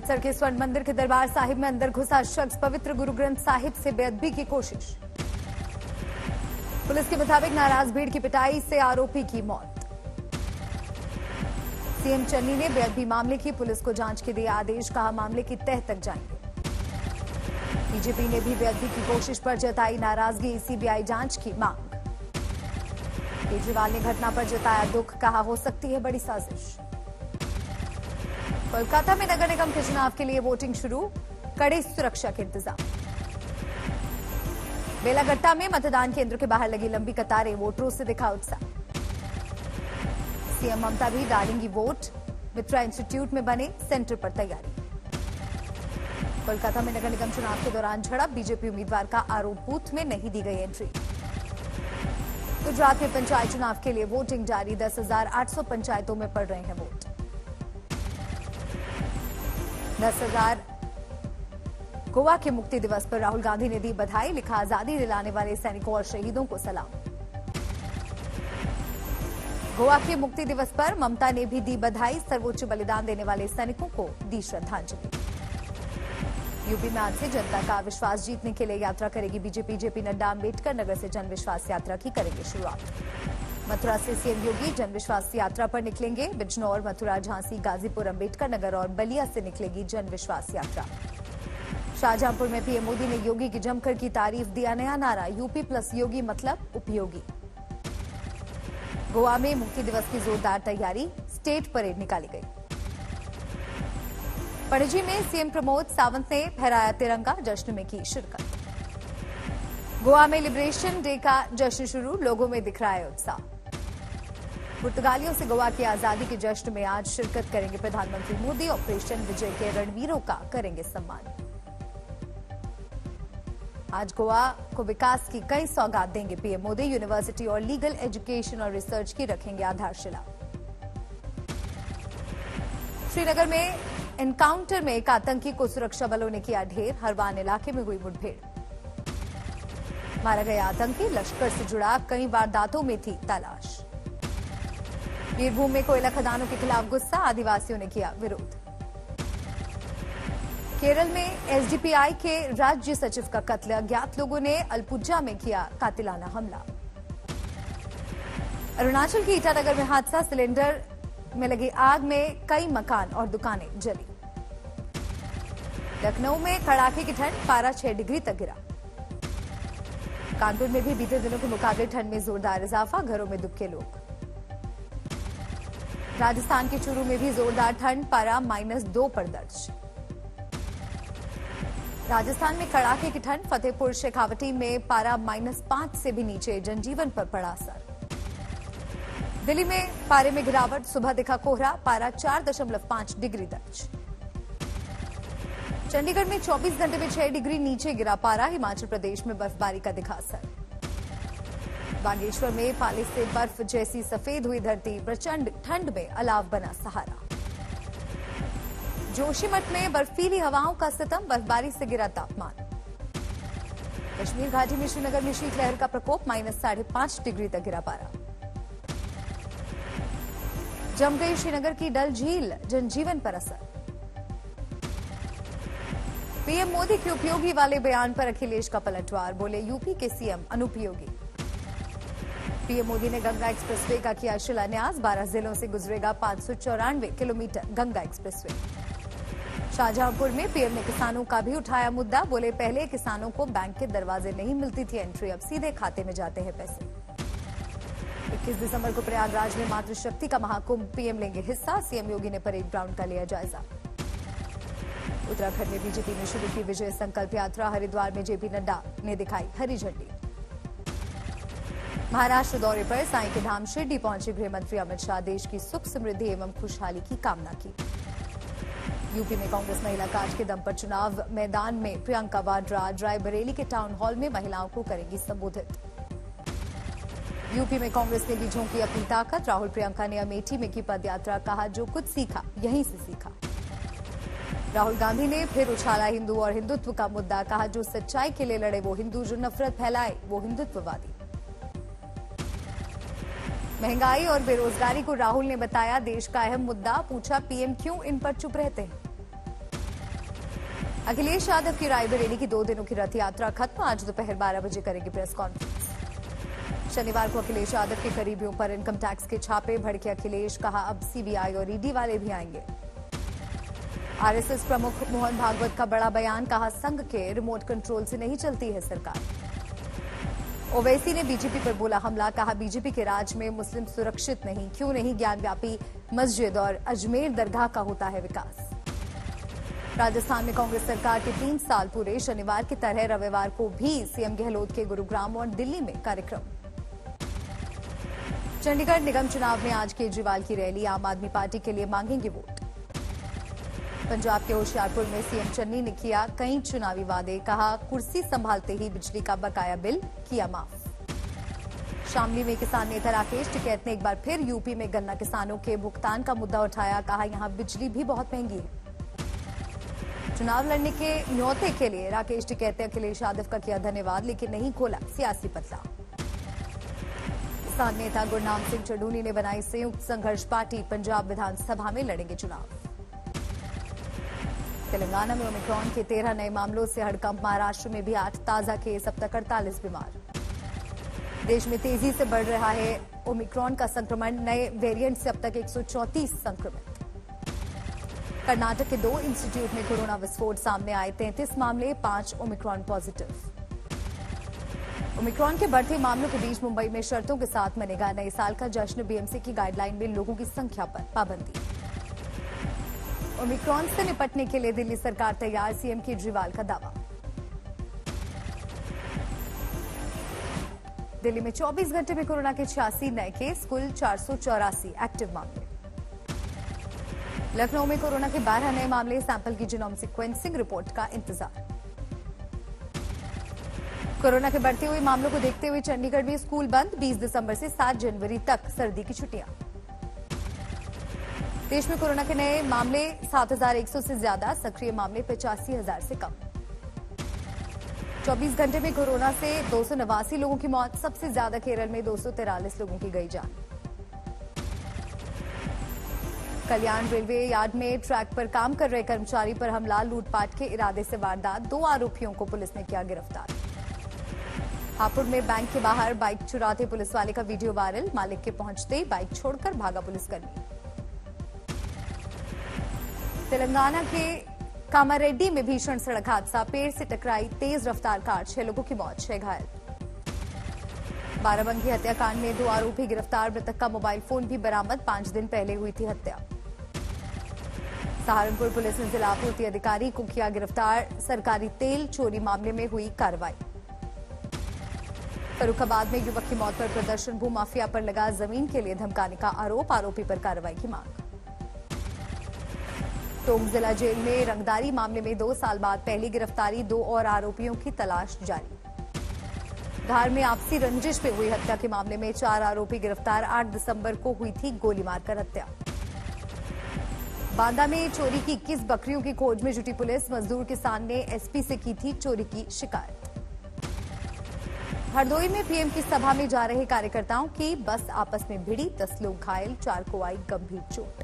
अमृतसर के स्वर्ण मंदिर के दरबार साहिब में अंदर घुसा शख्स पवित्र गुरु ग्रंथ साहिब से बेअदबी की कोशिश। पुलिस के मुताबिक नाराज भीड़ की पिटाई से आरोपी की मौत। सीएम चन्नी ने बेअदबी मामले की पुलिस को जांच के दिए आदेश, कहा मामले की तह तक जाएंगे। बीजेपी ने भी बेअदबी की कोशिश पर जताई नाराजगी, सीबीआई जांच की मांग। केजरीवाल ने घटना पर जताया दुख, कहा हो सकती है बड़ी साजिश। कोलकाता में नगर निगम के चुनाव के लिए वोटिंग शुरू, कड़े सुरक्षा के इंतजाम। बेलागट्टा में मतदान केंद्र के बाहर लगी लंबी कतारें, वोटरों से दिखा उत्साह। सीएम ममता भी डालेंगी वोट, मित्रा इंस्टीट्यूट में बने सेंटर पर तैयारी। कोलकाता में नगर निगम चुनाव के दौरान झड़प, बीजेपी उम्मीदवार का आरोप बूथ में नहीं दी गई एंट्री। गुजरात में पंचायत चुनाव के लिए वोटिंग जारी, 10,800 पंचायतों में पड़ रहे हैं वोट। 10,000 गोवा के मुक्ति दिवस पर राहुल गांधी ने दी बधाई, लिखा आजादी दिलाने वाले सैनिकों और शहीदों को सलाम। गोवा के मुक्ति दिवस पर ममता ने भी दी बधाई, सर्वोच्च बलिदान देने वाले सैनिकों को दी श्रद्धांजलि। यूपी में आज से जनता का विश्वास जीतने के लिए यात्रा करेगी बीजेपी। जेपी नड्डा अम्बेडकर नगर से जन विश्वास यात्रा की करेंगे शुरुआत। मथुरा से सीएम योगी जन विश्वास यात्रा पर निकलेंगे। बिजनौर, मथुरा, झांसी, गाजीपुर, अम्बेडकर नगर और बलिया से निकलेगी जन विश्वास यात्रा। शाहजहांपुर में पीएम मोदी ने योगी की जमकर की तारीफ, दिया नया नारा, यूपी प्लस योगी मतलब उपयोगी। गोवा में मुक्ति दिवस की जोरदार तैयारी, स्टेट परेड निकाली गई। पणजी में सीएम प्रमोद सावंत ने फहराया तिरंगा, जश्न में की शिरकत। गोवा में लिबरेशन डे का जश्न शुरू, लोगों में दिख रहा है उत्साह। पुर्तगालियों से गोवा की आजादी के जश्न में आज शिरकत करेंगे प्रधानमंत्री मोदी। ऑपरेशन विजय के रणवीरों का करेंगे सम्मान। आज गोवा को विकास की कई सौगात देंगे पीएम मोदी। यूनिवर्सिटी और लीगल एजुकेशन और रिसर्च की रखेंगे आधारशिला। श्रीनगर में एनकाउंटर में एक आतंकी को सुरक्षा बलों ने किया ढेर, हरवान इलाके में हुई मुठभेड़। मारा गया आतंकी लश्कर से जुड़ा, कई वारदातों में थी तलाश। बीरभूम में कोयला खदानों के खिलाफ गुस्सा, आदिवासियों ने किया विरोध। केरल में एसडीपीआई के राज्य सचिव का कत्ल, अज्ञात लोगों ने अल्पुजा में किया कातिलाना हमला। अरुणाचल के ईटानगर में हादसा, सिलेंडर में लगी आग में कई मकान और दुकानें जली। लखनऊ में कड़ाके की ठंड, पारा 6 डिग्री तक गिरा। कानपुर में भी बीते दिनों के मुकाबले ठंड में जोरदार इजाफा, घरों में दुबके लोग। राजस्थान के चूरू में भी जोरदार ठंड, पारा -2 पर दर्ज। राजस्थान में कड़ाके की ठंड, फतेहपुर शेखावटी में पारा -5 से भी नीचे, जनजीवन पर पड़ा असर। दिल्ली में पारे में गिरावट, सुबह दिखा कोहरा, पारा 4.5 डिग्री दर्ज। चंडीगढ़ में 24 घंटे में 6 डिग्री नीचे गिरा पारा, हिमाचल प्रदेश में बर्फबारी का दिखा असर। बागेश्वर में पाले से बर्फ जैसी सफेद हुई धरती, प्रचंड ठंड में अलाव बना सहारा। जोशीमठ में बर्फीली हवाओं का सितम, बर्फबारी से गिरा तापमान। कश्मीर घाटी में श्रीनगर में शीतलहर का प्रकोप, -5.5 डिग्री तक गिरा पारा। जम गई श्रीनगर की डल झील, जनजीवन पर असर। पीएम मोदी के उपयोगी वाले बयान पर अखिलेश का पलटवार, बोले यूपी के सीएम अनुपयोगी। पीएम मोदी ने गंगा एक्सप्रेसवे का किया शिलान्यास, 12 जिलों से गुजरेगा 594 किलोमीटर गंगा एक्सप्रेसवे। शाहजहांपुर में पीएम ने किसानों का भी उठाया मुद्दा, बोले पहले किसानों को बैंक के दरवाजे नहीं मिलती थी एंट्री, अब सीधे खाते में जाते हैं पैसे। 21 दिसंबर को प्रयागराज में मातृशक्ति का महाकुंभ, पीएम लेंगे हिस्सा, सीएम योगी ने परेड ग्राउंड का लिया जायजा। उत्तराखंड में बीजेपी ने शुरू की विजय संकल्प यात्रा, हरिद्वार में जेपी नड्डा ने दिखाई हरी झंडी। महाराष्ट्र दौरे पर साईं के धाम शिरडी पहुंचे गृह मंत्री अमित शाह, देश की सुख समृद्धि एवं खुशहाली की कामना की। यूपी में कांग्रेस महिला कार्ड के दम पर चुनाव मैदान में प्रियंका वाड्रा, रायबरेली के टाउन हॉल में महिलाओं को करेंगी संबोधित। यूपी में कांग्रेस ने भी झोंकी अपनी ताकत, राहुल प्रियंका ने अमेठी में की पदयात्रा, कहा जो कुछ सीखा यहीं से सीखा। राहुल गांधी ने फिर उछाला हिंदू और हिंदुत्व का मुद्दा, कहा जो सच्चाई के लिए लड़े वो हिंदू, जो नफरत फैलाए वो हिंदुत्ववादी। महंगाई और बेरोजगारी को राहुल ने बताया देश का अहम मुद्दा, पूछा पीएम क्यों इन पर चुप रहते हैं। अखिलेश यादव की रायबरेली की 2 दिनों की रथ यात्रा खत्म। आज दोपहर 12 बजे करेंगे प्रेस कॉन्फ्रेंस। शनिवार को अखिलेश यादव के करीबियों पर इनकम टैक्स के छापे। भड़के अखिलेश, कहा अब सीबीआई और ईडी वाले भी आएंगे। आरएसएस प्रमुख मोहन भागवत का बड़ा बयान, कहा संघ के रिमोट कंट्रोल से नहीं चलती है सरकार। ओवैसी ने बीजेपी पर बोला हमला, कहा बीजेपी के राज में मुस्लिम सुरक्षित नहीं, क्यों नहीं ज्ञानव्यापी मस्जिद और अजमेर दरगाह का होता है विकास। राजस्थान में कांग्रेस सरकार के 3 साल पूरे। शनिवार की तरह रविवार को भी सीएम गहलोत के गुरुग्राम और दिल्ली में कार्यक्रम। चंडीगढ़ निगम चुनाव में आज केजरीवाल की रैली। आम आदमी पार्टी के लिए मांगेंगे वोट। पंजाब के होशियारपुर में सीएम चन्नी ने किया कई चुनावी वादे, कहा कुर्सी संभालते ही बिजली का बकाया बिल किया माफ। शामली में किसान नेता राकेश टिकैत ने एक बार फिर यूपी में गन्ना किसानों के भुगतान का मुद्दा उठाया, कहा यहां बिजली भी बहुत महंगी है। चुनाव लड़ने के न्योते के लिए राकेश टिकैत ने अखिलेश यादव का किया धन्यवाद, लेकिन नहीं खोला सियासी पतला। किसान नेता गुरनाम सिंह चढ़ूनी ने बनाई संयुक्त संघर्ष पार्टी। पंजाब विधानसभा में लड़ेंगे चुनाव। तेलंगाना में ओमिक्रॉन के 13 नए मामलों से हड़कंप। महाराष्ट्र में भी 8 ताजा केस, अब तक 48 बीमार। देश में तेजी से बढ़ रहा है ओमिक्रॉन का संक्रमण। नए वेरिएंट से अब तक 134 संक्रमित। कर्नाटक के 2 इंस्टीट्यूट में कोरोना विस्फोट सामने आए। 33 मामले, 5 ओमिक्रॉन पॉजिटिव। ओमिक्रॉन के बढ़ते मामलों के बीच मुंबई में शर्तों के साथ मनेगा नए साल का जश्न। बीएमसी की गाइडलाइन में लोगों की संख्या पर पाबंदी। ओमिक्रॉन से निपटने के लिए दिल्ली सरकार तैयार, सीएम केजरीवाल का दावा। दिल्ली में 24 घंटे में कोरोना के 86 नए केस, कुल 484 एक्टिव मामले। लखनऊ में कोरोना के 12 नए मामले, सैंपल की जीनोम सीक्वेंसिंग रिपोर्ट का इंतजार। कोरोना के बढ़ते हुए मामलों को देखते हुए चंडीगढ़ में स्कूल बंद। 20 दिसंबर से 7 जनवरी तक सर्दी की छुट्टियां। देश में कोरोना के नए मामले 7,100 से ज्यादा, सक्रिय मामले 85,000 से कम। 24 घंटे में कोरोना से 289 लोगों की मौत। सबसे ज्यादा केरल में 243 लोगों की गई जान। कल्याण रेलवे यार्ड में ट्रैक पर काम कर रहे कर्मचारी पर हमला, लूटपाट के इरादे से वारदात। 2 आरोपियों को पुलिस ने किया गिरफ्तार। हापुड़ में बैंक के बाहर बाइक चुराते पुलिस वाले का वीडियो वायरल। मालिक के पहुंचते ही बाइक छोड़कर भागा पुलिसकर्मी। तेलंगाना के कामारेड्डी में भीषण सड़क हादसा, पेड़ से टकराई तेज रफ्तार कार, 6 लोगों की मौत, 6 घायल। बाराबंकी हत्याकांड में 2 आरोपी गिरफ्तार। मृतक का मोबाइल फोन भी बरामद। 5 दिन पहले हुई थी हत्या। सहारनपुर पुलिस ने जिला आपूर्ति अधिकारी को किया गिरफ्तार। सरकारी तेल चोरी मामले में हुई कार्रवाई। फर्रुखाबाद में युवक की मौत पर प्रदर्शन। भूमाफिया पर लगा जमीन के लिए धमकाने का आरोप, आरोपी पर कार्रवाई की मांग। टोंक जिला जेल में रंगदारी मामले में 2 साल बाद पहली गिरफ्तारी। 2 और आरोपियों की तलाश जारी। धार में आपसी रंजिश में हुई हत्या के मामले में 4 आरोपी गिरफ्तार। 8 दिसंबर को हुई थी गोली मारकर हत्या। बांदा में चोरी की 21 बकरियों की खोज में जुटी पुलिस। मजदूर किसान ने एसपी से की थी चोरी की शिकायत। हरदोई में पीएम की सभा में जा रहे कार्यकर्ताओं की बस आपस में भिड़ी। 10 लोग घायल, 4 को आई गंभीर चोट।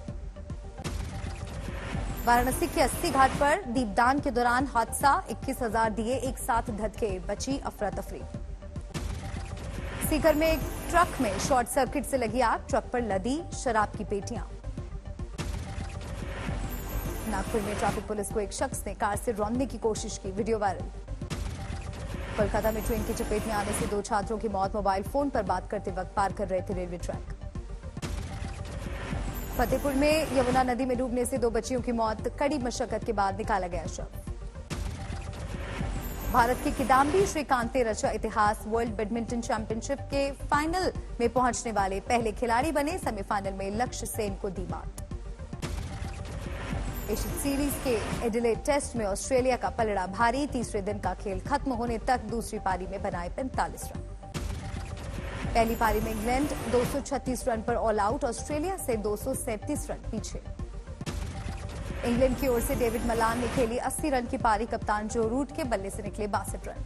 वाराणसी के 80 घाट पर दीपदान के दौरान हादसा। 21,000 दिए एक साथ धधके, बची अफरा तफरी। सीकर में एक ट्रक में शॉर्ट सर्किट से लगी आग, ट्रक पर लदी शराब की पेटियां। नागपुर में ट्रैफिक पुलिस को एक शख्स ने कार से रौंदने की कोशिश की, वीडियो वायरल। कोलकाता में ट्रेन की चपेट में आने से 2 छात्रों की मौत। मोबाइल फोन पर बात करते वक्त पार कर रहे थे रेलवे ट्रैक। फतेहपुर में यमुना नदी में डूबने से 2 बच्चियों की मौत। कड़ी मशक्कत के बाद निकाला गया शव। भारत की किदाम्बी श्रीकांत ने रचा इतिहास। वर्ल्ड बैडमिंटन चैंपियनशिप के फाइनल में पहुंचने वाले पहले खिलाड़ी बने। सेमीफाइनल में लक्ष्य सेन को दी मात। एशियन सीरीज के एडिलेड टेस्ट में ऑस्ट्रेलिया का पलड़ा भारी। तीसरे दिन का खेल खत्म होने तक दूसरी पारी में बनाए 45 रन। पहली पारी में इंग्लैंड 236 रन पर ऑल आउट। ऑस्ट्रेलिया से 237 रन पीछे। इंग्लैंड की ओर से डेविड मलान ने खेली 80 रन की पारी। कप्तान जो रूट के बल्ले से निकले 62 रन।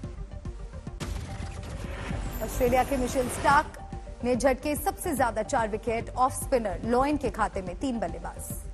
ऑस्ट्रेलिया के मिशेल स्टार्क ने झटके सबसे ज्यादा 4 विकेट। ऑफ स्पिनर लॉयन के खाते में 3 बल्लेबाज।